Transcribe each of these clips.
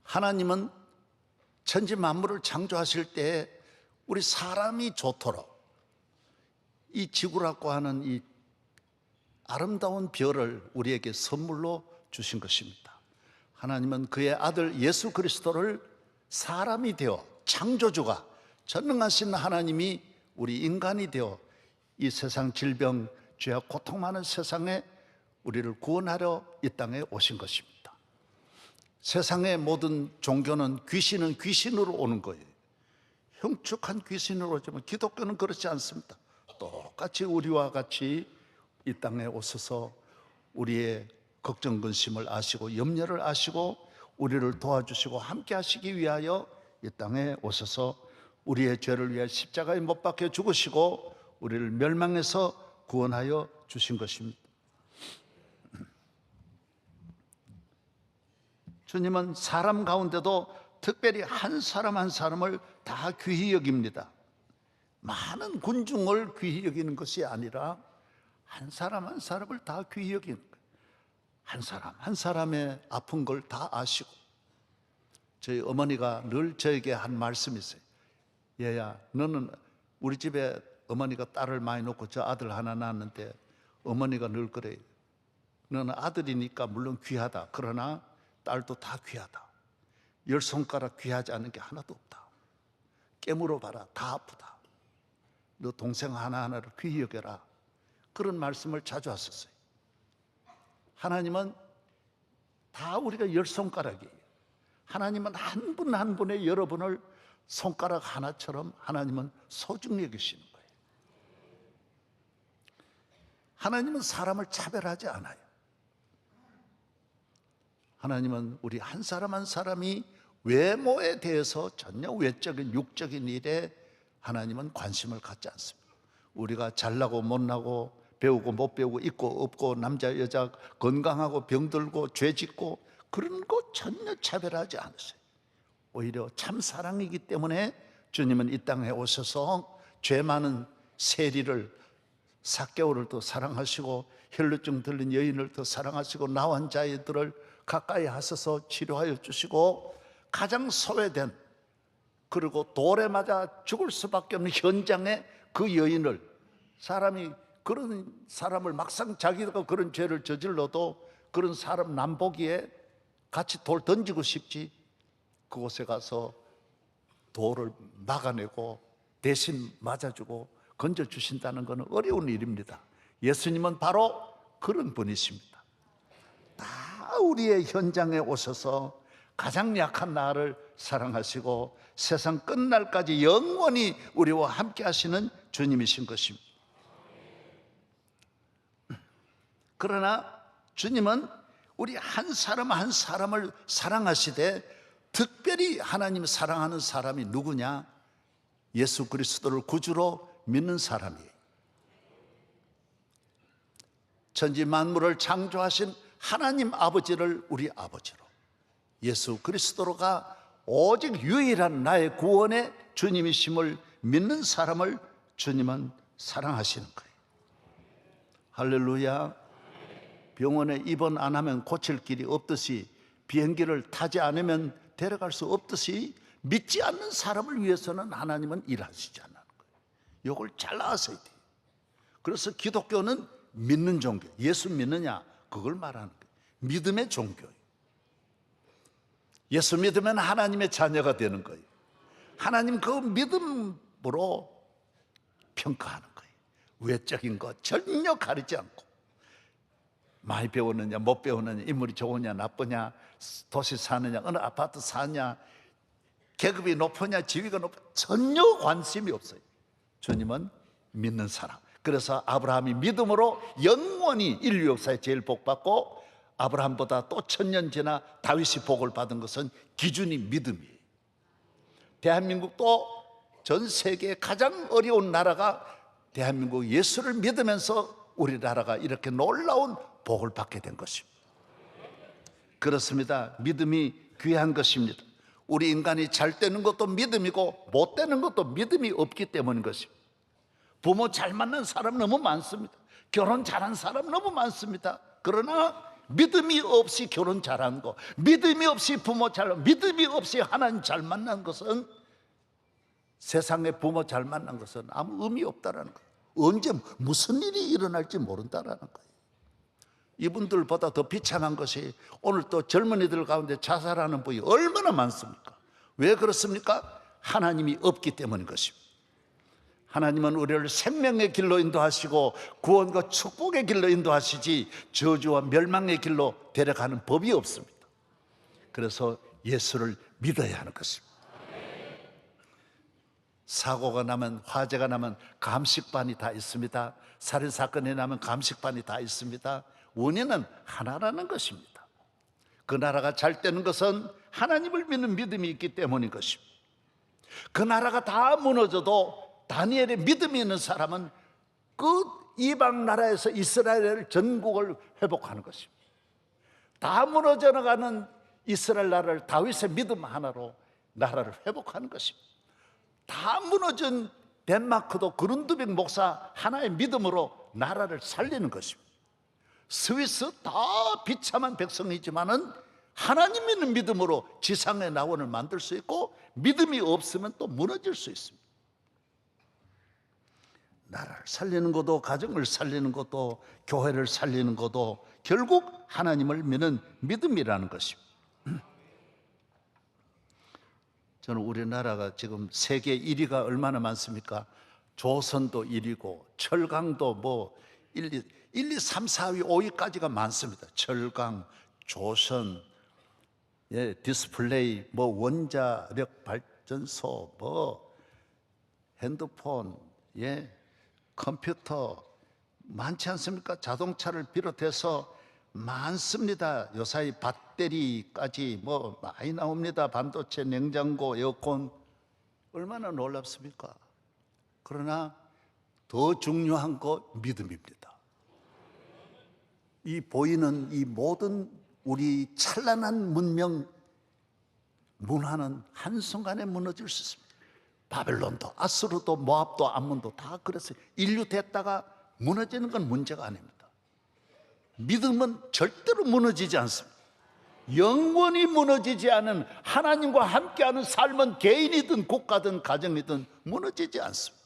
하나님은 천지 만물을 창조하실 때 우리 사람이 좋도록 이 지구라고 하는 이 아름다운 별을 우리에게 선물로 주신 것입니다. 하나님은 그의 아들 예수 그리스도를 사람이 되어 창조주가 전능하신 하나님이 우리 인간이 되어 이 세상 질병, 죄와 고통 많은 세상에 우리를 구원하려 이 땅에 오신 것입니다. 세상의 모든 종교는 귀신은 귀신으로 오는 거예요. 흉측한 귀신으로 오지만 기독교는 그렇지 않습니다. 똑같이 우리와 같이 이 땅에 오셔서 우리의 걱정 근심을 아시고 염려를 아시고 우리를 도와주시고 함께 하시기 위하여 이 땅에 오셔서 우리의 죄를 위해 십자가에 못 박혀 죽으시고 우리를 멸망에서 구원하여 주신 것입니다. 주님은 사람 가운데도 특별히 한 사람 한 사람을 다 귀히 여깁니다. 많은 군중을 귀히 여기는 것이 아니라 한 사람 한 사람을 다 귀히 여기는 거예요. 한 사람 한 사람의 아픈 걸 다 아시고. 저희 어머니가 늘 저에게 한 말씀이 있어요. 얘야, 너는 우리 집에 어머니가 딸을 많이 놓고 저 아들 하나 낳았는데 어머니가 늘 그래요. 너는 아들이니까 물론 귀하다. 그러나 딸도 다 귀하다. 10손가락 귀하지 않은 게 하나도 없다. 깨물어 봐라. 다 아프다. 너 동생 하나하나를 귀히 여겨라. 그런 말씀을 자주 하셨어요. 하나님은 다 우리가 10손가락이에요. 하나님은 한 분 한 분의 여러분을 손가락 하나처럼 하나님은 소중히 여기시는 거예요. 하나님은 사람을 차별하지 않아요. 하나님은 우리 한 사람 한 사람이 외모에 대해서 전혀 외적인 육적인 일에 하나님은 관심을 갖지 않습니다. 우리가 잘나고 못나고 배우고 못 배우고 있고 없고 남자 여자 건강하고 병들고 죄짓고 그런 거 전혀 차별하지 않으세요. 오히려 참 사랑이기 때문에 주님은 이 땅에 오셔서 죄 많은 세리를 삭개오를 더 사랑하시고 혈루증 들린 여인을 더 사랑하시고 나환 자들을 가까이 하셔서 치료하여 주시고 가장 소외된 그리고 돌에 맞아 죽을 수밖에 없는 현장에 그 여인을 사람이 그런 사람을 막상 자기가 그런 죄를 저질러도 그런 사람 남보기에 같이 돌 던지고 싶지 그곳에 가서 돌을 막아내고 대신 맞아주고 건져주신다는 것은 어려운 일입니다. 예수님은 바로 그런 분이십니다. 다 우리의 현장에 오셔서 가장 약한 나를 사랑하시고 세상 끝날까지 영원히 우리와 함께 하시는 주님이신 것입니다. 그러나 주님은 우리 한 사람 한 사람을 사랑하시되 특별히 하나님 사랑하는 사람이 누구냐? 예수 그리스도를 구주로 믿는 사람이에요. 천지 만물을 창조하신 하나님 아버지를 우리 아버지로, 예수 그리스도로가 오직 유일한 나의 구원의 주님이심을 믿는 사람을 주님은 사랑하시는 거예요. 할렐루야. 병원에 입원 안 하면 고칠 길이 없듯이 비행기를 타지 않으면 데려갈 수 없듯이 믿지 않는 사람을 위해서는 하나님은 일하시지 않는 거예요. 이걸 잘 아셔야 돼요. 그래서 기독교는 믿는 종교, 예수 믿느냐 그걸 말하는 거예요. 믿음의 종교예요. 예수 믿으면 하나님의 자녀가 되는 거예요. 하나님 그 믿음으로 평가하는 거예요. 외적인 것 전혀 가리지 않고 많이 배웠느냐 못 배웠느냐 인물이 좋으냐 나쁘냐 도시 사느냐 어느 아파트 사냐 계급이 높으냐 지위가 높으냐 전혀 관심이 없어요. 주님은 믿는 사람. 그래서 아브라함이 믿음으로 영원히 인류 역사에 제일 복받고 아브라함보다 또 1000년 지나 다윗이 복을 받은 것은 기준이 믿음이에요. 대한민국도 전 세계에 가장 어려운 나라가 대한민국 예수를 믿으면서 우리나라가 이렇게 놀라운 복을 받게 된 것입니다. 그렇습니다. 믿음이 귀한 것입니다. 우리 인간이 잘 되는 것도 믿음이고 못 되는 것도 믿음이 없기 때문인 것입니다. 부모 잘 만난 사람 너무 많습니다. 결혼 잘한 사람 너무 많습니다. 그러나 믿음이 없이 결혼 잘하는 거, 믿음이 없이 부모 잘, 믿음이 없이 하나님 잘 만난 것은, 세상에 부모 잘 만난 것은 아무 의미 없다라는 거예요. 언제 무슨 일이 일어날지 모른다라는 거예요. 이분들보다 더 비참한 것이 오늘 또 젊은이들 가운데 자살하는 분이 얼마나 많습니까? 왜 그렇습니까? 하나님이 없기 때문인 것입니다. 하나님은 우리를 생명의 길로 인도하시고 구원과 축복의 길로 인도하시지 저주와 멸망의 길로 데려가는 법이 없습니다. 그래서 예수를 믿어야 하는 것입니다. 사고가 나면, 화재가 나면 감식반이 다 있습니다. 살인사건이 나면 감식반이 다 있습니다. 원인은 하나라는 것입니다. 그 나라가 잘 되는 것은 하나님을 믿는 믿음이 있기 때문인 것입니다. 그 나라가 다 무너져도 다니엘의 믿음이 있는 사람은 그 이방 나라에서 이스라엘 전국을 회복하는 것입니다. 다 무너져 나가는 이스라엘 나라를 다윗의 믿음 하나로 나라를 회복하는 것입니다. 다 무너진 덴마크도 그룬드빅 목사 하나의 믿음으로 나라를 살리는 것입니다. 스위스 다 비참한 백성이지만은 하나님 믿는 믿음으로 지상의 나원을 만들 수 있고, 믿음이 없으면 또 무너질 수 있습니다. 나라를 살리는 것도, 가정을 살리는 것도, 교회를 살리는 것도 결국 하나님을 믿는 믿음이라는 것입니다. 저는 우리나라가 지금 세계 1위가 얼마나 많습니까? 조선도 1위고 철강도 뭐 1, 2, 3, 4위, 5위까지가 많습니다. 철강, 조선, 예, 디스플레이, 뭐 원자력 발전소, 뭐 핸드폰, 예, 컴퓨터 많지 않습니까? 자동차를 비롯해서 많습니다. 요사이 배터리까지 뭐 많이 나옵니다. 반도체, 냉장고, 에어컨, 얼마나 놀랍습니까? 그러나 더 중요한 거 믿음입니다. 이 보이는 이 모든 우리 찬란한 문명, 문화는 한순간에 무너질 수 있습니다. 바벨론도, 아수르도, 모압도, 암몬도 다 그랬어요. 인류 됐다가 무너지는 건 문제가 아닙니다. 믿음은 절대로 무너지지 않습니다. 영원히 무너지지 않은 하나님과 함께하는 삶은 개인이든 국가든 가정이든 무너지지 않습니다.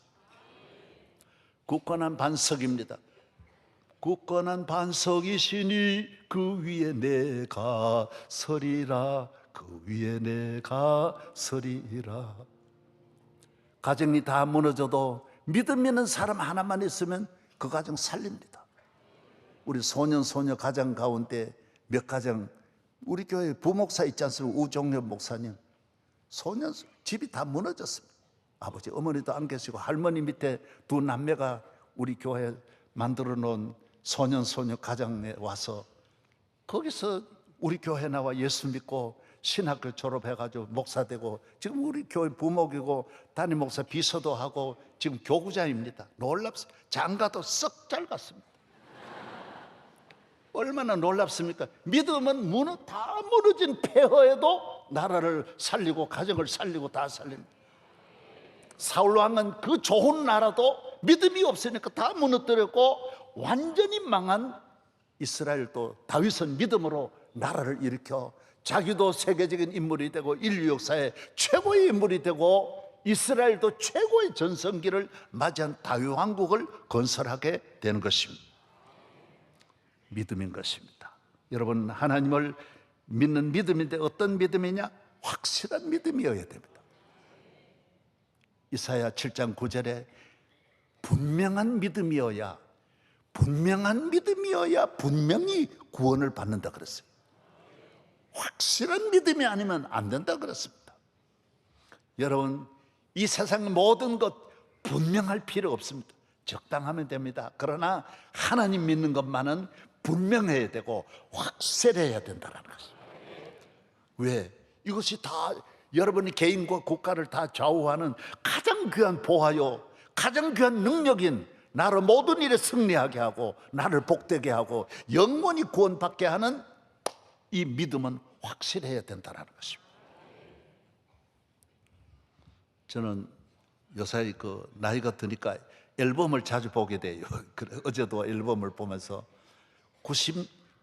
굳건한 반석입니다. 굳건한 반석이시니 그 위에 내가 서리라, 그 위에 내가 서리라. 가정이 다 무너져도 믿음 있는 사람 하나만 있으면 그 가정 살립니다. 우리 소년 소녀 가정 가운데 몇 가정, 우리 교회 부목사 있지 않습니까? 우종엽 목사님, 소년 집이 다 무너졌습니다. 아버지 어머니도 안 계시고 할머니 밑에 두 남매가 우리 교회 만들어 놓은 소년 소녀 가정에 와서 거기서 우리 교회 나와 예수 믿고 신학교 졸업해가지고 목사 되고 지금 우리 교회 부목이고 담임 목사 비서도 하고 지금 교구자입니다. 놀랍습니다. 장가도 썩 잘 갔습니다. 얼마나 놀랍습니까? 믿음은 다 무너진 폐허에도 나라를 살리고 가정을 살리고 다 살립니다. 사울 왕은 그 좋은 나라도 믿음이 없으니까 다 무너뜨렸고, 완전히 망한 이스라엘도 다윗은 믿음으로 나라를 일으켜 자기도 세계적인 인물이 되고 인류 역사의 최고의 인물이 되고 이스라엘도 최고의 전성기를 맞이한 다윗 왕국을 건설하게 되는 것입니다. 믿음인 것입니다. 여러분, 하나님을 믿는 믿음인데 어떤 믿음이냐? 확실한 믿음이어야 됩니다. 이사야 7장 9절에 분명한 믿음이어야 분명히 구원을 받는다 그랬어요. 확실한 믿음이 아니면 안 된다 그랬습니다. 여러분, 이 세상 모든 것 분명할 필요 없습니다. 적당하면 됩니다. 그러나 하나님 믿는 것만은 분명해야 되고 확실해야 된다는 것입니다. 왜? 이것이 다 여러분의 개인과 국가를 다 좌우하는 가장 귀한 보화요, 가장 귀한 능력인, 나를 모든 일에 승리하게 하고 나를 복되게 하고 영원히 구원받게 하는 이 믿음은 확실해야 된다는 것입니다. 저는 요새 나이가 드니까 앨범을 자주 보게 돼요. 그래, 어제도 앨범을 보면서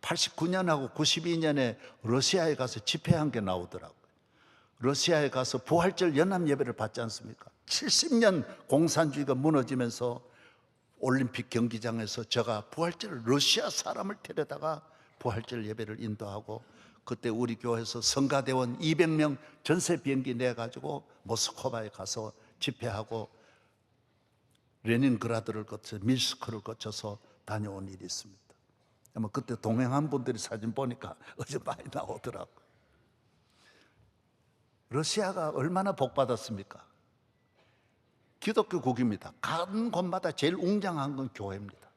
89년하고 92년에 러시아에 가서 집회한 게 나오더라고요. 러시아에 가서 부활절 연합 예배를 받지 않습니까? 70년 공산주의가 무너지면서 올림픽 경기장에서 제가 부활절 러시아 사람을 데려다가 부활절 예배를 인도하고, 그때 우리 교회에서 성가대원 200명 전세 비행기 내가지고 모스크바에 가서 집회하고 레닌그라드를 거쳐 민스크를 거쳐서 다녀온 일이 있습니다. 아마 그때 동행한 분들이 사진 보니까 어제 많이 나오더라고요. 러시아가 얼마나 복받았습니까? 기독교국입니다. 가는 곳마다 제일 웅장한 건 교회입니다.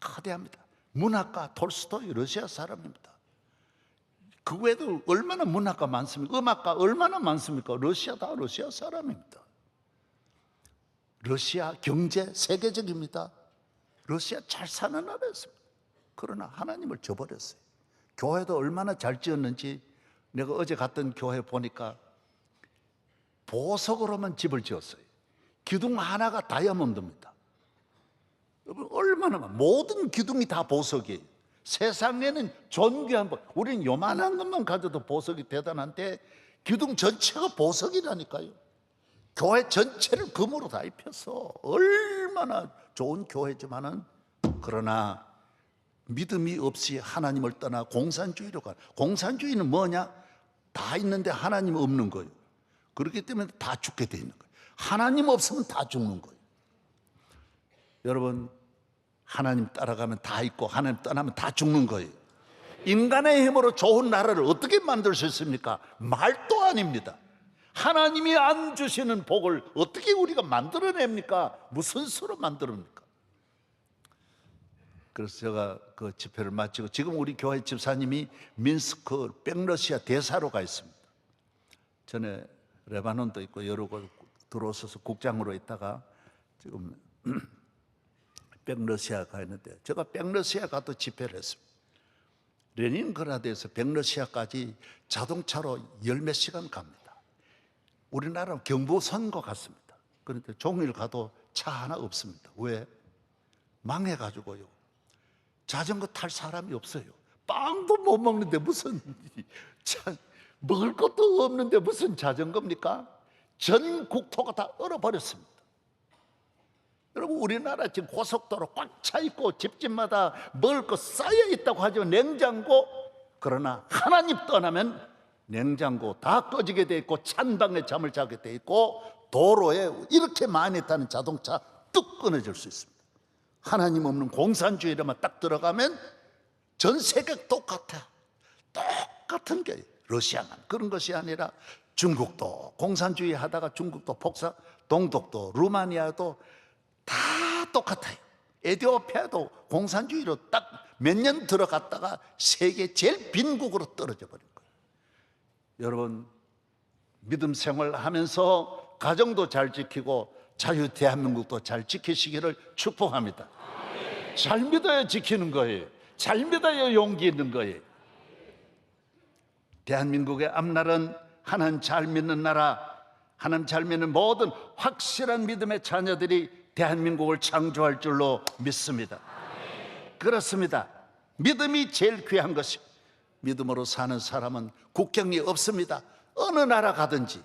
거대합니다. 문학가 톨스토이 러시아 사람입니다. 그 외에도 얼마나 문학가 많습니까? 음악가 얼마나 많습니까? 러시아 다 러시아 사람입니다. 러시아 경제 세계적입니다. 러시아 잘 사는 나라였습니다. 그러나 하나님을 저버렸어요. 교회도 얼마나 잘 지었는지 내가 어제 갔던 교회 보니까 보석으로만 집을 지었어요. 기둥 하나가 다이아몬드입니다. 여러분, 얼마나 모든 기둥이 다 보석이에요. 세상에는 존귀한 우리는 요만한 것만 가져도 보석이 대단한데 기둥 전체가 보석이라니까요. 교회 전체를 금으로 다 입혀서 얼마나 좋은 교회지만은, 그러나 믿음이 없이 하나님을 떠나 공산주의로 가. 공산주의는 뭐냐? 다 있는데 하나님 없는 거예요. 그렇기 때문에 다 죽게 돼 있는 거예요. 하나님 없으면 다 죽는 거예요. 여러분, 하나님 따라가면 다 있고 하나님 떠나면 다 죽는 거예요. 인간의 힘으로 좋은 나라를 어떻게 만들 수 있습니까? 말도 아닙니다. 하나님이 안 주시는 복을 어떻게 우리가 만들어냅니까? 무슨 수로 만들어냅니까? 그래서 제가 그 집회를 마치고 지금 우리 교회 집사님이 민스크 백러시아 대사로 가 있습니다. 전에 레바논도 있고 여러 곳 들어오셔서 국장으로 있다가 지금 백러시아 가 있는데, 제가 백러시아 가도 집회를 했습니다. 레닌그라드에서 백러시아까지 자동차로 열몇 시간 갑니다. 우리나라 경부선과 같습니다. 그런데 종일 가도 차 하나 없습니다. 왜? 망해가지고요. 자전거 탈 사람이 없어요. 빵도 못 먹는데 무슨 먹을 것도 없는데 무슨 자전거입니까? 전 국토가 다 얼어버렸습니다. 여러분, 우리나라 지금 고속도로 꽉 차 있고 집집마다 먹을 거 쌓여 있다고 하죠. 냉장고. 그러나 하나님 떠나면 냉장고 다 꺼지게 돼 있고 찬방에 잠을 자게 돼 있고 도로에 이렇게 많이 타는 자동차 뚝 끊어질 수 있습니다. 하나님 없는 공산주의로만 딱 들어가면 전 세계 똑같아. 똑같은 게 러시아만 그런 것이 아니라 중국도 공산주의 하다가 중국도 폭사, 동독도 루마니아도 다 똑같아요. 에티오피아도 공산주의로 딱 몇 년 들어갔다가 세계 제일 빈국으로 떨어져 버린 거예요. 여러분, 믿음 생활하면서 가정도 잘 지키고 자유 대한민국도 잘 지키시기를 축복합니다. 잘 믿어야 지키는 거예요. 잘 믿어야 용기 있는 거예요. 대한민국의 앞날은 하나님 잘 믿는 나라, 하나님 잘 믿는 모든 확실한 믿음의 자녀들이 대한민국을 창조할 줄로 믿습니다. 그렇습니다. 믿음이 제일 귀한 것입니다. 믿음으로 사는 사람은 국경이 없습니다. 어느 나라 가든지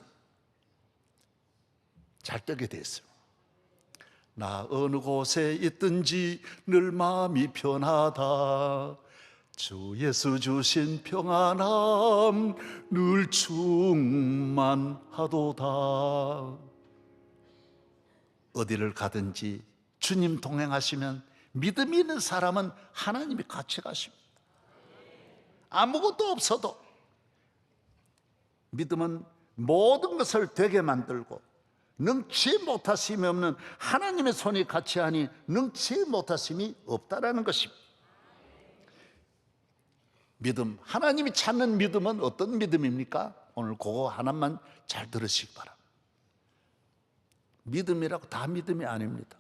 잘 되게 돼 있어요. 나 어느 곳에 있든지 늘 마음이 편하다. 주 예수 주신 평안함 늘 충만하도다. 어디를 가든지 주님 동행하시면 믿음이 있는 사람은 하나님이 같이 가십니다. 아무것도 없어도 믿음은 모든 것을 되게 만들고 능치 못하심이 없는 하나님의 손이 같이 하니 능치 못하심이 없다라는 것입니다. 믿음, 하나님이 찾는 믿음은 어떤 믿음입니까? 오늘 그거 하나만 잘 들으시기 바랍니다. 믿음이라고 다 믿음이 아닙니다.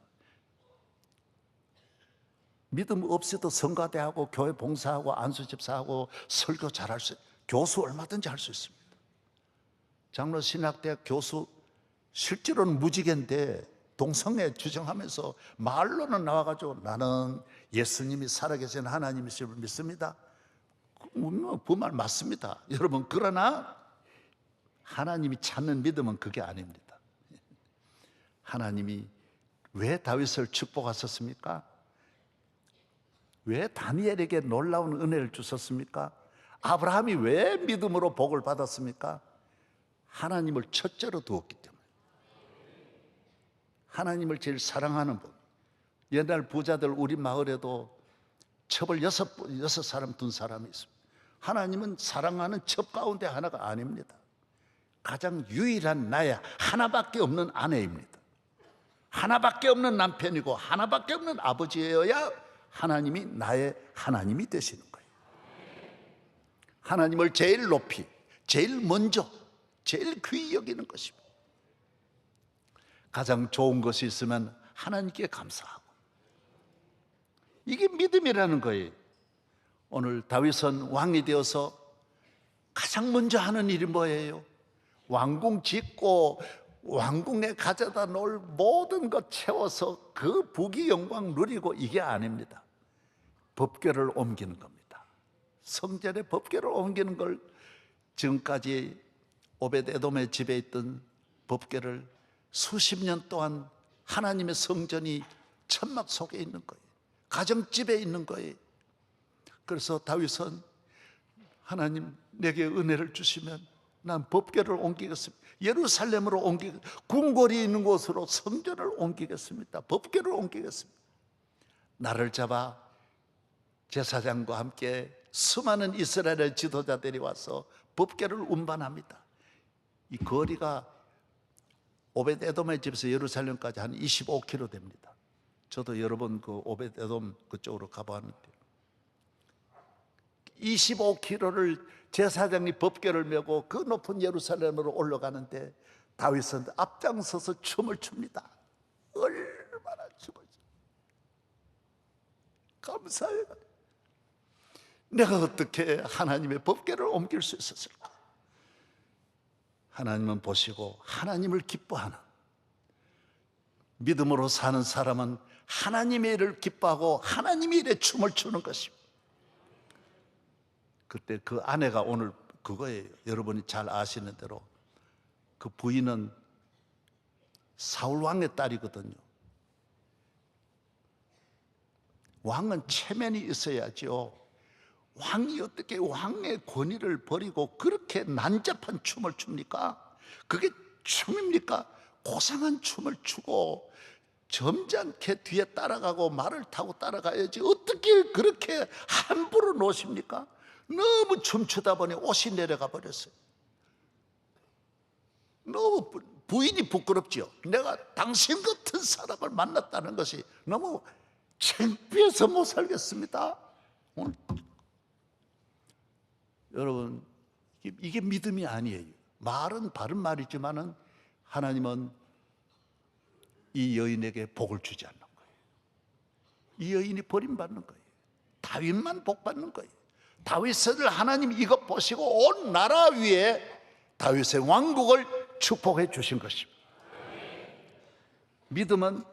믿음 없이도 성가대하고 교회 봉사하고 안수집사하고 설교 잘할 수, 교수 얼마든지 할 수 있습니다. 장로 신학대학 교수 실제로는 무지개인데 동성애 주장하면서 말로는 나와가지고 나는 예수님이 살아계신 하나님이심을 믿습니다. 그 말 맞습니다. 여러분, 그러나 하나님이 찾는 믿음은 그게 아닙니다. 하나님이 왜 다윗을 축복하셨습니까? 왜 다니엘에게 놀라운 은혜를 주셨습니까? 아브라함이 왜 믿음으로 복을 받았습니까? 하나님을 첫째로 두었기 때문에. 하나님을 제일 사랑하는 분. 옛날 부자들 우리 마을에도 첩을 여섯 사람 둔 사람이 있습니다. 하나님은 사랑하는 첩 가운데 하나가 아닙니다. 가장 유일한 나의 하나밖에 없는 아내입니다. 하나밖에 없는 남편이고 하나밖에 없는 아버지여야 하나님이 나의 하나님이 되시는 거예요. 하나님을 제일 높이, 제일 먼저, 제일 귀히 여기는 것입니다. 가장 좋은 것이 있으면 하나님께 감사하고, 이게 믿음이라는 거예요. 오늘 다윗은 왕이 되어서 가장 먼저 하는 일이 뭐예요? 왕궁 짓고 왕궁에 가져다 놓을 모든 것 채워서 그 부귀 영광 누리고, 이게 아닙니다. 법궤를 옮기는 겁니다. 성전에 법궤를 옮기는 걸, 지금까지 오벳에돔의 집에 있던 법궤를 수십 년 동안 하나님의 성전이 천막 속에 있는 거예요. 가정집에 있는 거예요. 그래서 다윗은 하나님 내게 은혜를 주시면 난 법궤를 옮기겠습니다. 예루살렘으로 궁궐이 있는 곳으로 성전을 옮기겠습니다. 법궤를 옮기겠습니다. 나를 잡아 제사장과 함께 수많은 이스라엘 지도자들이 와서 법궤를 운반합니다. 이 거리가 오벳에돔의 집에서 예루살렘까지 한 25km 됩니다. 저도 여러 번 그 오벳에돔 그쪽으로 가봤는데 25km를 제사장이 법궤를 메고 그 높은 예루살렘으로 올라가는데 다윗은 앞장서서 춤을 춥니다. 얼마나 춤을 춰. 감사해요. 내가 어떻게 하나님의 법궤를 옮길 수 있었을까? 하나님은 보시고 하나님을 기뻐하는, 믿음으로 사는 사람은 하나님의 일을 기뻐하고 하나님의 일에 춤을 추는 것입니다. 그때 그 아내가 오늘 그거예요. 여러분이 잘 아시는 대로 그 부인은 사울 왕의 딸이거든요. 왕은 체면이 있어야죠. 왕이 어떻게 왕의 권위를 버리고 그렇게 난잡한 춤을 춥니까? 그게 춤입니까? 고상한 춤을 추고 점잖게 뒤에 따라가고 말을 타고 따라가야지 어떻게 그렇게 함부로 노십니까? 너무 춤추다 보니 옷이 내려가 버렸어요. 너무 부인이 부끄럽지요. 내가 당신 같은 사람을 만났다는 것이 너무 창피해서 못 살겠습니다. 오늘 여러분, 이게 믿음이 아니에요. 말은 바른 말이지만은 하나님은 이 여인에게 복을 주지 않는 거예요. 이 여인이 버림받는 거예요. 다윗만 복 받는 거예요. 다윗을 하나님 이것 보시고 온 나라 위에 다윗의 왕국을 축복해 주신 것입니다. 믿음은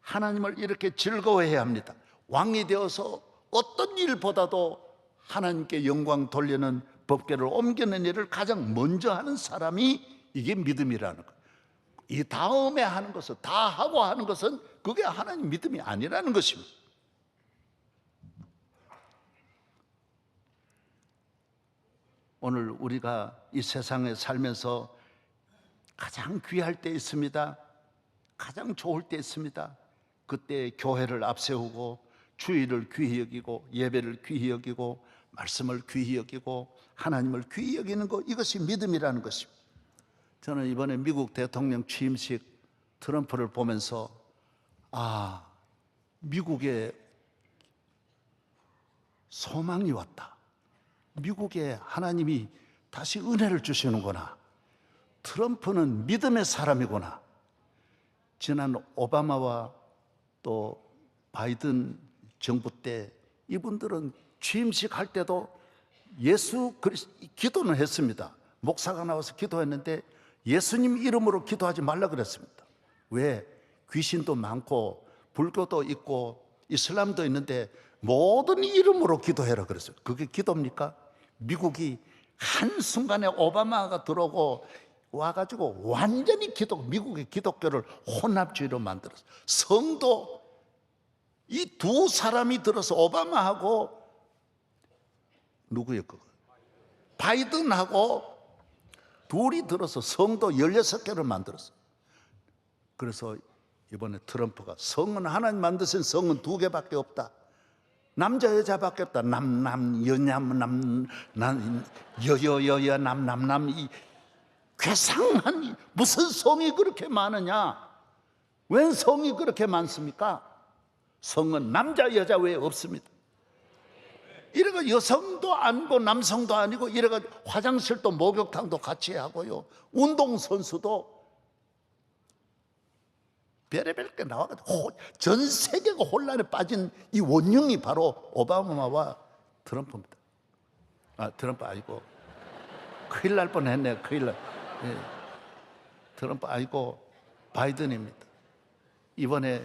하나님을 이렇게 즐거워해야 합니다. 왕이 되어서 어떤 일보다도 하나님께 영광 돌리는, 법궤를 옮기는 일을 가장 먼저 하는 사람이, 이게 믿음이라는 거예요. 이 다음에 하는 것은, 다 하고 하는 것은 그게 하나님 믿음이 아니라는 것입니다. 오늘 우리가 이 세상에 살면서 가장 귀할 때 있습니다. 가장 좋을 때 있습니다. 그때 교회를 앞세우고 주일을 귀히 여기고 예배를 귀히 여기고 말씀을 귀히 여기고 하나님을 귀히 여기는 것, 이것이 믿음이라는 것입니다. 저는 이번에 미국 대통령 취임식 트럼프를 보면서 미국에 소망이 왔다. 미국에 하나님이 다시 은혜를 주시는구나. 트럼프는 믿음의 사람이구나. 지난 오바마와 또 바이든 정부 때 이분들은 취임식 할 때도 기도는 했습니다. 목사가 나와서 기도했는데 예수님 이름으로 기도하지 말라 그랬습니다. 왜? 귀신도 많고 불교도 있고 이슬람도 있는데 모든 이름으로 기도해라 그랬어요. 그게 기도입니까? 미국이 한순간에 오바마가 들어오고 와가지고 완전히 미국의 기독교를 혼합주의로 만들었어요. 성도 이 두 사람이 들어서 오바마하고 누구예요 그거? 바이든하고 둘이 들어서 성도 16개를 만들었어요. 그래서 이번에 트럼프가 성은 하나님 만드신 성은 2개밖에 없다. 남자 여자밖에 없다. 남남 여남 남 여여여여 남남남 이 괴상한 무슨 성이 그렇게 많으냐? 웬 성이 그렇게 많습니까? 성은 남자 여자 외에 없습니다. 이래가 여성도 아니고 남성도 아니고 이래가 화장실도 목욕탕도 같이 하고요. 운동선수도 별의별 게 나와가지고 전 세계가 혼란에 빠진 이 원흉이 바로 오바마와 트럼프입니다. 아, 트럼프 아니고 큰일 날 뻔했네요. 큰일 날. 예. 트럼프 아니고 바이든입니다. 이번에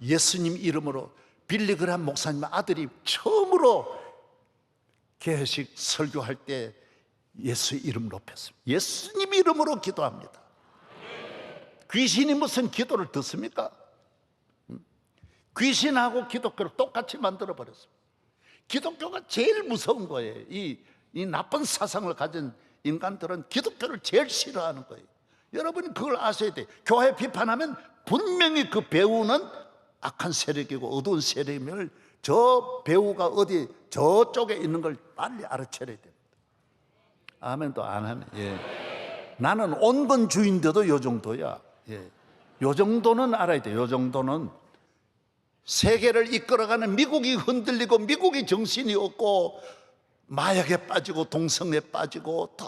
예수님 이름으로 빌리그람 목사님 아들이 처음으로 개회식 설교할 때 예수 이름 높였습니다. 예수님 이름으로 기도합니다. 귀신이 무슨 기도를 듣습니까? 귀신하고 기독교를 똑같이 만들어버렸습니다. 기독교가 제일 무서운 거예요. 이 나쁜 사상을 가진 인간들은 기독교를 제일 싫어하는 거예요. 여러분이 그걸 아셔야 돼요. 교회 비판하면 분명히 그 배우는 악한 세력이고 어두운 세력임을 저 배우가 어디 저쪽에 있는 걸 빨리 알아채려야 됩니다. 아멘도 안 하네. 예. 나는 온건 주인데도 요 정도야. 예. 요 정도는 알아야 돼. 요 정도는 세계를 이끌어가는 미국이 흔들리고 미국이 정신이 없고 마약에 빠지고 동성애에 빠지고 다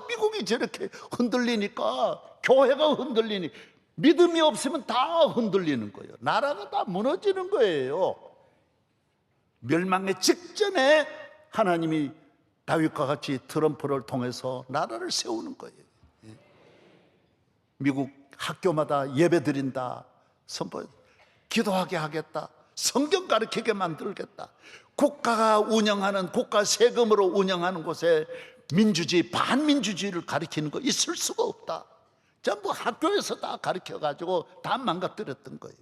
미국이 저렇게 흔들리니까 교회가 흔들리니 믿음이 없으면 다 흔들리는 거예요. 나라가 다 무너지는 거예요. 멸망의 직전에 하나님이 다윗과 같이 트럼프를 통해서 나라를 세우는 거예요. 미국 학교마다 예배 드린다, 선포, 기도하게 하겠다, 성경 가르치게 만들겠다. 국가가 운영하는, 국가 세금으로 운영하는 곳에 민주주의, 반민주주의를 가르치는 거 있을 수가 없다. 전부 학교에서 다 가르쳐가지고 다 망가뜨렸던 거예요.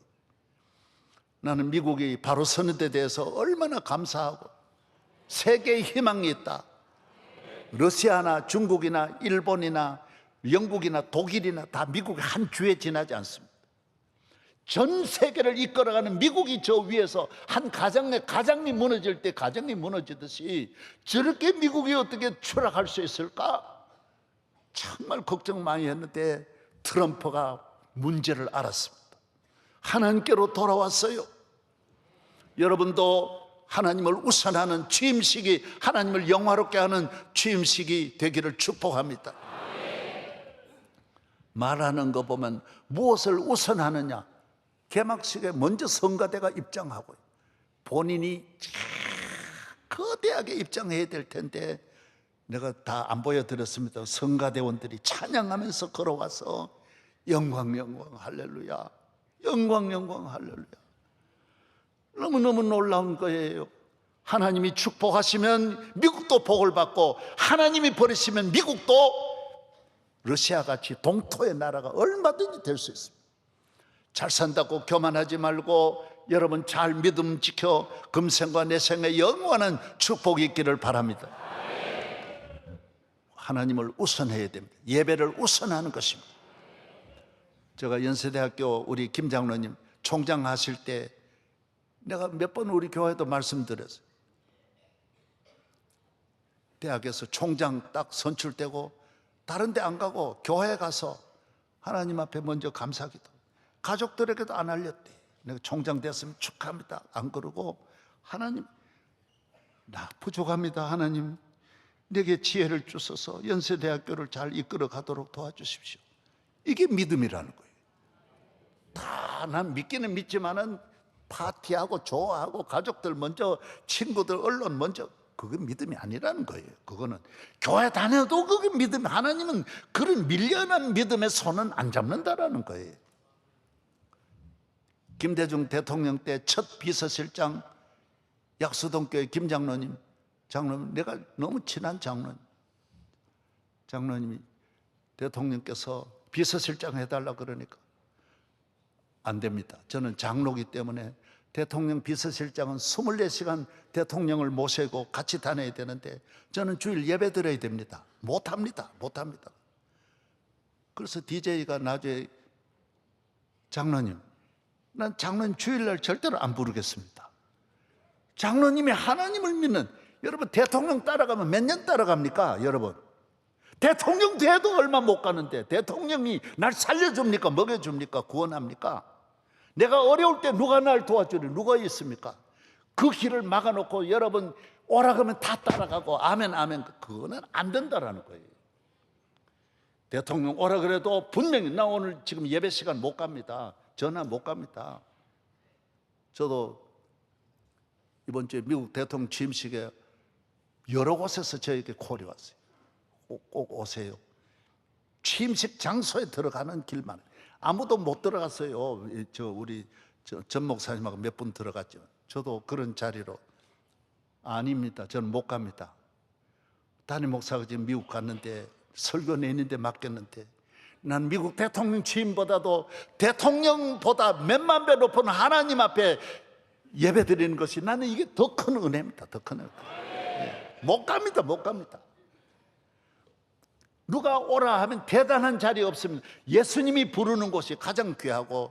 나는 미국이 바로 서는 데 대해서 얼마나 감사하고 세계의 희망이 있다. 러시아나 중국이나 일본이나 영국이나 독일이나 다 미국의 한 주에 지나지 않습니다. 전 세계를 이끌어가는 미국이 저 위에서 한 가정 내 가정이 무너질 때 가정이 무너지듯이 저렇게 미국이 어떻게 추락할 수 있을까? 정말 걱정 많이 했는데 트럼프가 문제를 알았습니다. 하나님께로 돌아왔어요. 여러분도 하나님을 우선하는 취임식이, 하나님을 영화롭게 하는 취임식이 되기를 축복합니다. 말하는 거 보면 무엇을 우선하느냐? 개막식에 먼저 성가대가 입장하고 본인이 거대하게 입장해야 될 텐데 내가 다 안 보여드렸습니다. 성가대원들이 찬양하면서 걸어와서 영광 영광 할렐루야, 영광 영광 할렐루야. 너무너무 놀라운 거예요. 하나님이 축복하시면 미국도 복을 받고 하나님이 버리시면 미국도 러시아같이 동토의 나라가 얼마든지 될 수 있습니다. 잘 산다고 교만하지 말고 여러분 잘 믿음 지켜 금생과 내생에 영원한 축복이 있기를 바랍니다. 하나님을 우선해야 됩니다. 예배를 우선하는 것입니다. 제가 연세대학교 우리 김 장로님 총장 하실 때 내가 몇 번 우리 교회도 말씀드렸어요. 대학에서 총장 딱 선출되고 다른 데 안 가고 교회에 가서 하나님 앞에 먼저 감사기도, 가족들에게도 안 알렸대. 내가 총장 됐으면 축하합니다 안 그러고 하나님 나 부족합니다. 하나님 내게 지혜를 주셔서 연세대학교를 잘 이끌어 가도록 도와주십시오. 이게 믿음이라는 거예요. 다 난 믿기는 믿지만은 파티하고 좋아하고 가족들 먼저, 친구들, 언론 먼저, 그건 믿음이 아니라는 거예요. 그거는 교회 다녀도 그게 믿음, 하나님은 그런 밀려난 믿음의 손은 안 잡는다라는 거예요. 김대중 대통령 때 첫 비서실장 약수동교회 김 장로님 장로님, 내가 너무 친한 장로님이 대통령께서 비서실장 해달라 그러니까 안 됩니다. 저는 장로기 때문에 대통령 비서실장은 24시간 대통령을 모시고 같이 다녀야 되는데 저는 주일 예배 드려야 됩니다. 못합니다. 그래서 DJ가 나중에 장로님, 난 장로님 주일날 절대로 안 부르겠습니다. 장로님이 하나님을 믿는, 여러분 대통령 따라가면 몇 년 따라갑니까? 여러분 대통령 돼도 얼마 못 가는데 대통령이 날 살려줍니까? 먹여줍니까? 구원합니까? 내가 어려울 때 누가 날 도와주리? 누가 있습니까? 그 길을 막아놓고 여러분 오라 그러면 다 따라가고 아멘 아멘, 그거는 안 된다라는 거예요. 대통령 오라 그래도 분명히 나 오늘 지금 예배 시간 못 갑니다. 전화 못 갑니다. 저도 이번 주에 미국 대통령 취임식에 여러 곳에서 저에게 콜이 왔어요. 꼭 오세요. 취임식 장소에 들어가는 길만, 아무도 못 들어갔어요. 우리 전 목사님하고 몇 분 들어갔죠. 저도 그런 자리로, 아닙니다, 저는 못 갑니다. 담임 목사가 지금 미국 갔는데 설교 내는데 맡겼는데, 난 미국 대통령 취임보다도 대통령보다 몇만 배 높은 하나님 앞에 예배 드리는 것이 나는 이게 더 큰 은혜입니다. 더 큰 은혜. 못 갑니다. 누가 오라 하면 대단한 자리 없습니다. 예수님이 부르는 곳이 가장 귀하고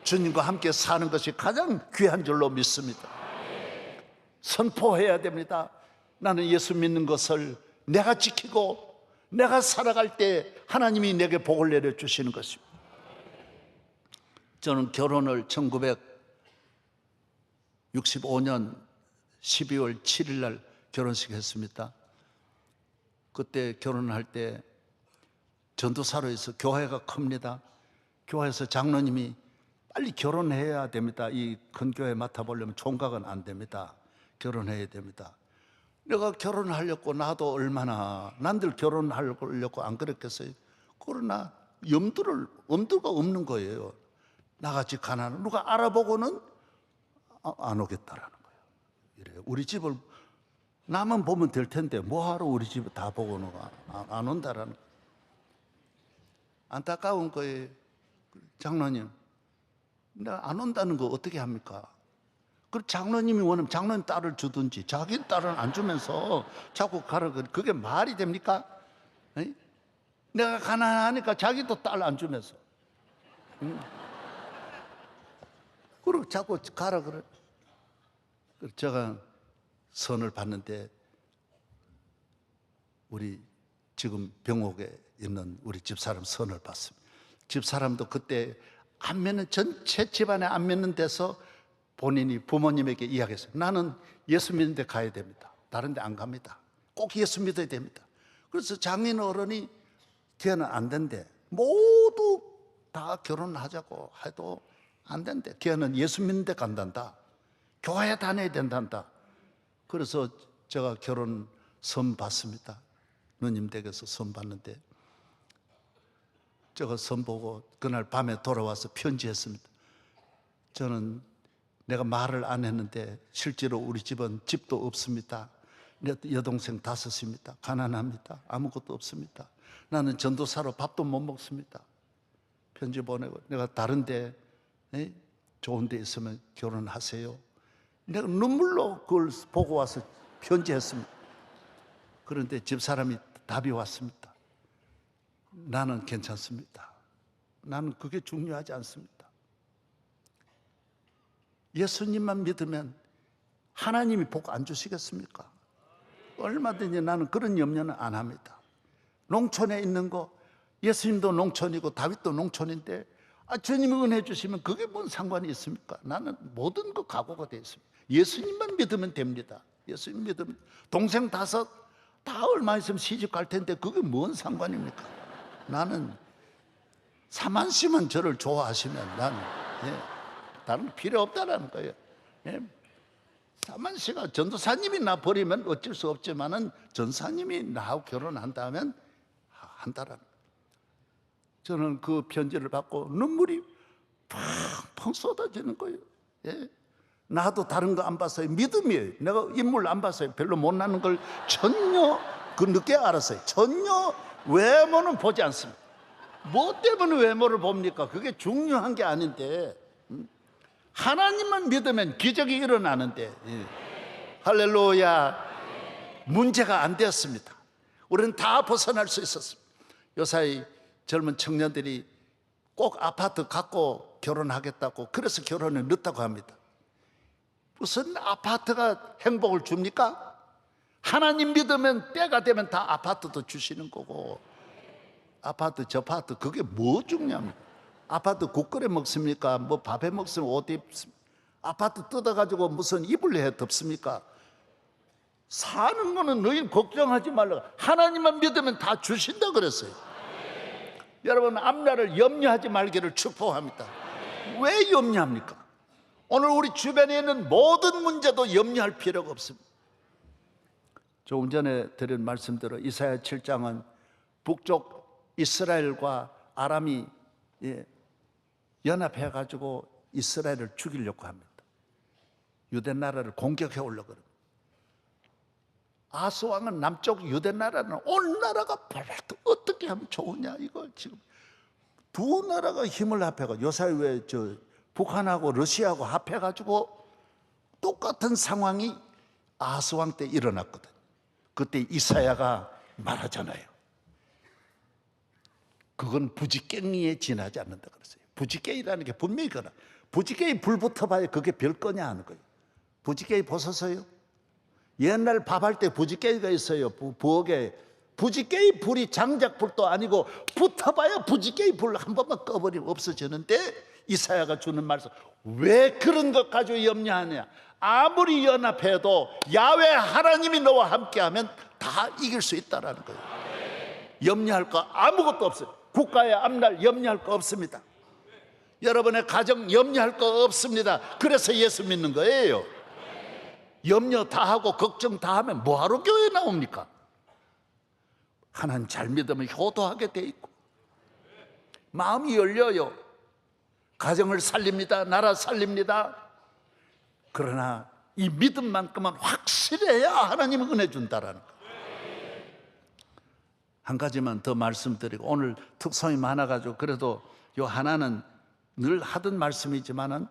주님과 함께 사는 것이 가장 귀한 줄로 믿습니다. 선포해야 됩니다. 나는 예수 믿는 것을 내가 지키고 내가 살아갈 때 하나님이 내게 복을 내려주시는 것입니다. 저는 결혼을 1965년 12월 7일 날 결혼식 했습니다. 그때 결혼할 때 전도사로 해서 교회가 큽니다. 교회에서 장로님이 빨리 결혼해야 됩니다. 이 큰 교회 맡아보려면 총각은 안 됩니다. 결혼해야 됩니다. 내가 결혼하려고, 나도 얼마나 남들 결혼하려고 안 그랬겠어요. 그러나 엄두가 없는 거예요. 나같이 가난한, 누가 알아보고는 안 오겠다라는 거예요. 이래요. 우리 집을 나만 보면 될 텐데 뭐하러 우리 집을 다 보고는 안 온다라는 거예요. 안타까운 거예요. 장로님, 내가 안 온다는 거 어떻게 합니까? 그 장로님이 원하면 장로님 딸을 주든지 자기 딸은 안 주면서 자꾸 가라, 그게 말이 됩니까? 에이? 내가 가난하니까 자기도 딸 안 주면서 그리고 자꾸 가라 그래. 제가 선을 봤는데 우리 지금 병옥에 있는 우리 집사람 선을 봤습니다. 집사람도 그때 안면은, 전체 집안에 안면은 데서 본인이 부모님에게 이야기했어요. 나는 예수 믿는 데 가야 됩니다. 다른 데 안 갑니다. 꼭 예수 믿어야 됩니다. 그래서 장인 어른이 걔는 안 된대. 모두 다 결혼하자고 해도 안 된대. 걔는 예수 믿는 데 간단다. 교회 다녀야 된단다. 그래서 제가 결혼 선 봤습니다. 누님 댁에서 선 봤는데 제가 선 보고 그날 밤에 돌아와서 편지했습니다. 저는 내가 말을 안 했는데 실제로 우리 집은 집도 없습니다. 내 여동생 5입니다. 가난합니다. 아무것도 없습니다. 나는 전도사로 밥도 못 먹습니다. 편지 보내고, 내가 다른 데 좋은 데 있으면 결혼하세요. 내가 눈물로 그걸 보고 와서 편지했습니다. 그런데 집사람이 답이 왔습니다. 나는 괜찮습니다. 나는 그게 중요하지 않습니다. 예수님만 믿으면 하나님이 복 안 주시겠습니까? 얼마든지 나는 그런 염려는 안 합니다. 농촌에 있는 거, 예수님도 농촌이고 다윗도 농촌인데 주님이 은혜 주시면 그게 뭔 상관이 있습니까? 나는 모든 거 각오가 되어 있습니다. 예수님만 믿으면 됩니다. 예수님 믿으면, 동생 5 다 얼마 있으면 시집 갈 텐데 그게 뭔 상관입니까? 나는 사만씨만 저를 좋아하시면 나는 다른 필요 없다라는 거예요. 사만씨가, 전도사님이 나 버리면 어쩔 수 없지만은 전사님이 나하고 결혼한다면 한다라는 거예요. 저는 그 편지를 받고 눈물이 팡팡 쏟아지는 거예요. 나도 다른 거 안 봤어요. 믿음이에요. 내가 인물 안 봤어요. 별로 못나는 걸 전혀 늦게 알았어요. 전혀 외모는 보지 않습니다. 뭐 때문에 외모를 봅니까? 그게 중요한 게 아닌데, 하나님만 믿으면 기적이 일어나는데, 할렐루야. 문제가 안 되었습니다. 우리는 다 벗어날 수 있었습니다. 요사이 젊은 청년들이 꼭 아파트 갖고 결혼하겠다고, 그래서 결혼을 늦다고 합니다. 무슨 아파트가 행복을 줍니까? 하나님 믿으면 때가 되면 다 아파트도 주시는 거고, 아파트 저 아파트 그게 뭐 중요합니까? 아파트 국거래 먹습니까? 뭐 밥에 먹으면 옷 입습니까? 아파트 뜯어가지고 무슨 이불 해 덮습니까? 사는 거는 너희 걱정하지 말라. 하나님만 믿으면 다 주신다 그랬어요. 여러분, 앞날을 염려하지 말기를 축복합니다. 왜 염려합니까? 오늘 우리 주변에 있는 모든 문제도 염려할 필요가 없습니다. 조금 전에 드린 말씀대로 이사야 7장은 북쪽 이스라엘과 아람이 연합해가지고 이스라엘을 죽이려고 합니다. 유대 나라를 공격해 오려고 합니다. 아스 왕은 남쪽 유대 나라는 온 나라가 어떻게 하면 좋으냐, 이거 지금 두 나라가 힘을 합해가 요사이 왜 북한하고 러시아하고 합해가지고 똑같은 상황이 아스 왕 때 일어났거든. 그때 이사야가 말하잖아요. 그건 부지깽이에 지나지 않는다 그랬어요. 부지깽이라는 게 분명히 그러나, 부지깽이 불 붙어봐야 그게 별 거냐 하는 거예요. 부지깽이 보셨어요? 옛날 밥할 때 부지깽이가 있어요. 부엌에 부지깽이 불이 장작불도 아니고 붙어봐야 부지깽이 불 한 번만 꺼버리면 없어지는데, 이사야가 주는 말씀, 왜 그런 것 가지고 염려하냐? 아무리 연합해도 야훼 하나님이 너와 함께하면 다 이길 수 있다라는 거예요. 염려할 거 아무것도 없어요. 국가의 앞날 염려할 거 없습니다. 여러분의 가정 염려할 거 없습니다. 그래서 예수 믿는 거예요. 염려 다 하고 걱정 다 하면 뭐하러 교회 나옵니까? 하나님 잘 믿으면 효도하게 돼 있고, 마음이 열려요. 가정을 살립니다. 나라 살립니다. 그러나 이 믿음만큼은 확실해야 하나님은 은혜 준다라는 거. 한 가지만 더 말씀드리고, 오늘 특성이 많아가지고 그래도 요 하나는 늘 하던 말씀이지만은,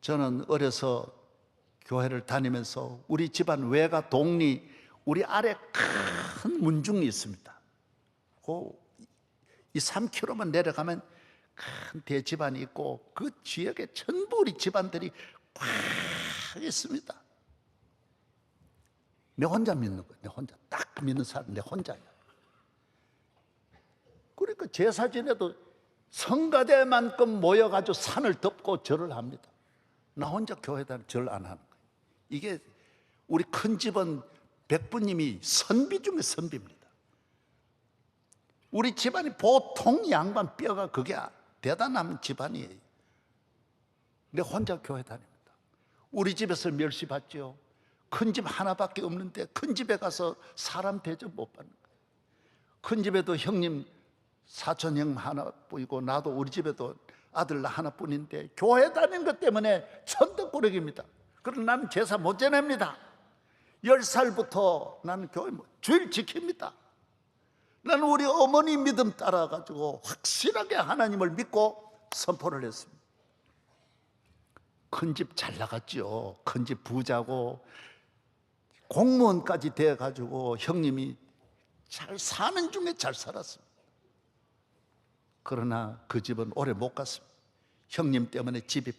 저는 어려서 교회를 다니면서 우리 집안 외가 동리 우리 아래 큰 문중이 있습니다. 이 3km만 내려가면 큰 대집안이 있고, 그 지역에 전부 우리 집안들이 꽉 있습니다. 내 혼자 믿는 거예요. 내 혼자 딱 믿는 사람 내 혼자야. 그러니까 제사 지내도 성가대만큼 모여가지고 산을 덮고 절을 합니다. 나 혼자 교회 다니면 절 안 하는 거예요. 이게 우리 큰 집은 백부님이 선비 중에 선비입니다. 우리 집안이 보통 양반 뼈가 그게 대단한 집안이에요. 내 혼자 교회 다닙니다. 우리 집에서 멸시 받죠. 큰 집 하나밖에 없는데 큰 집에 가서 사람 대접 못 받는 거예요. 큰 집에도 형님 사촌 형 하나뿐이고, 나도 우리 집에도 아들 나 하나뿐인데 교회 다니는 것 때문에 천덕꾸러기입니다. 그러나 나는 제사 못 지냅니다. 10살부터 나는 교회 주일 지킵니다. 나는 우리 어머니 믿음 따라가지고 확실하게 하나님을 믿고 선포를 했습니다. 큰 집 잘 나갔죠. 큰 집 부자고 공무원까지 돼가지고 형님이 잘 사는 중에 잘 살았습니다. 그러나 그 집은 오래 못 갔습니다. 형님 때문에 집이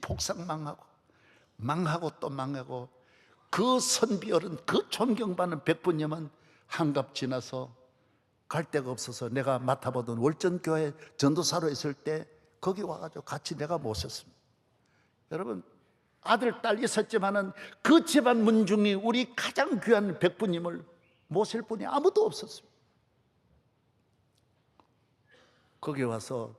망하고 또 망하고, 그 선비 어른, 그 존경받는 백부님은 한갑 지나서 갈 데가 없어서 내가 맡아보던 월전교회 전도사로 있을 때 거기 와가지고 같이 내가 모셨습니다. 여러분, 아들, 딸 있었지만은 그 집안 문중이 우리 가장 귀한 백부님을 모실 분이 아무도 없었습니다. 거기 와서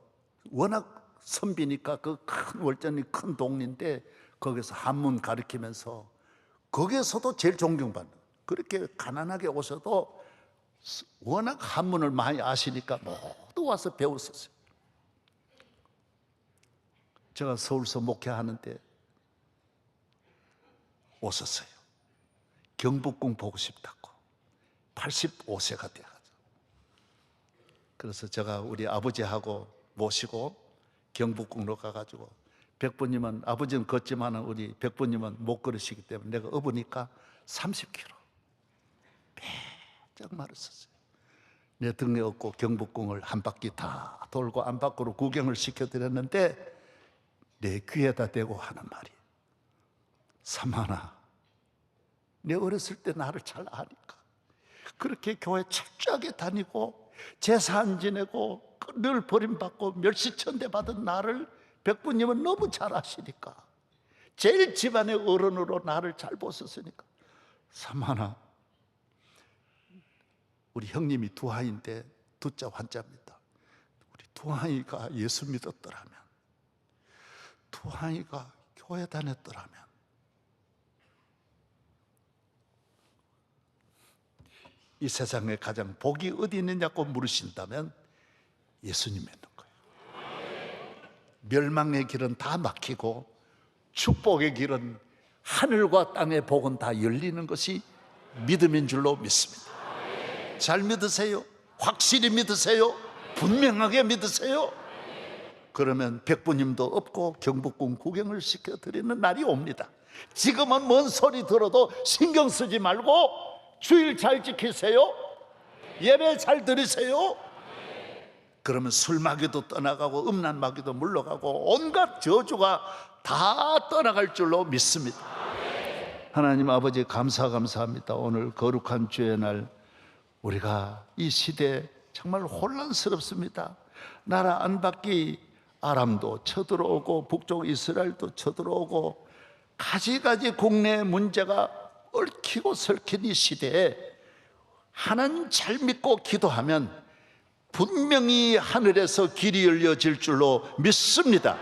워낙 선비니까 그 큰 월전이 큰 동리인데 거기서 한문 가르치면서, 거기에서도 제일 존경받는, 그렇게 가난하게 오셔도 워낙 한문을 많이 아시니까 모두 와서 배웠었어요. 제가 서울서 목회하는데 오셨어요. 경복궁 보고 싶다고. 85세가 돼가지고. 그래서 제가 우리 아버지하고 모시고 경복궁으로 가가지고, 백부님은, 아버지는 걷지만은 우리 백부님은 못 걸으시기 때문에 내가 업으니까 30km 빼짝 마르셨어요. 내 등에 업고 경복궁을 한 바퀴 다 돌고 안팎으로 구경을 시켜드렸는데 내 귀에다 대고 하는 말이, 삼하나, 내 어렸을 때 나를 잘 아니까 그렇게 교회 철저하게 다니고 제사 안 지내고 늘 버림받고 멸시천대 받은 나를 백부님은 너무 잘 아시니까, 제일 집안의 어른으로 나를 잘 보셨으니까, 삼하나, 우리 형님이 두하인데 두자 환자입니다. 우리 두하이가 예수 믿었더라면, 두하이가 교회 다녔더라면 이 세상에 가장 복이 어디 있느냐고 물으신다면 예수님 믿는 거예요. 멸망의 길은 다 막히고 축복의 길은, 하늘과 땅의 복은 다 열리는 것이 믿음인 줄로 믿습니다. 잘 믿으세요? 확실히 믿으세요? 분명하게 믿으세요? 그러면 백부님도 없고 경복궁 구경을 시켜드리는 날이 옵니다. 지금은 뭔 소리 들어도 신경 쓰지 말고 주일 잘 지키세요. 예배 잘 드리세요. 그러면 술마귀도 떠나가고 음란마귀도 물러가고 온갖 저주가 다 떠나갈 줄로 믿습니다. 하나님 아버지, 감사합니다. 오늘 거룩한 주의 날, 우리가 이 시대 정말 혼란스럽습니다. 나라 안팎이 아람도 쳐들어오고 북쪽 이스라엘도 쳐들어오고 가지가지 국내 문제가 얽히고 설킨 이 시대에 하나님 잘 믿고 기도하면 분명히 하늘에서 길이 열려질 줄로 믿습니다.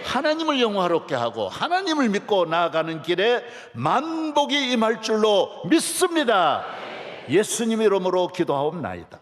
하나님을 영화롭게 하고 하나님을 믿고 나아가는 길에 만복이 임할 줄로 믿습니다. 예수님 이름으로 기도하옵나이다.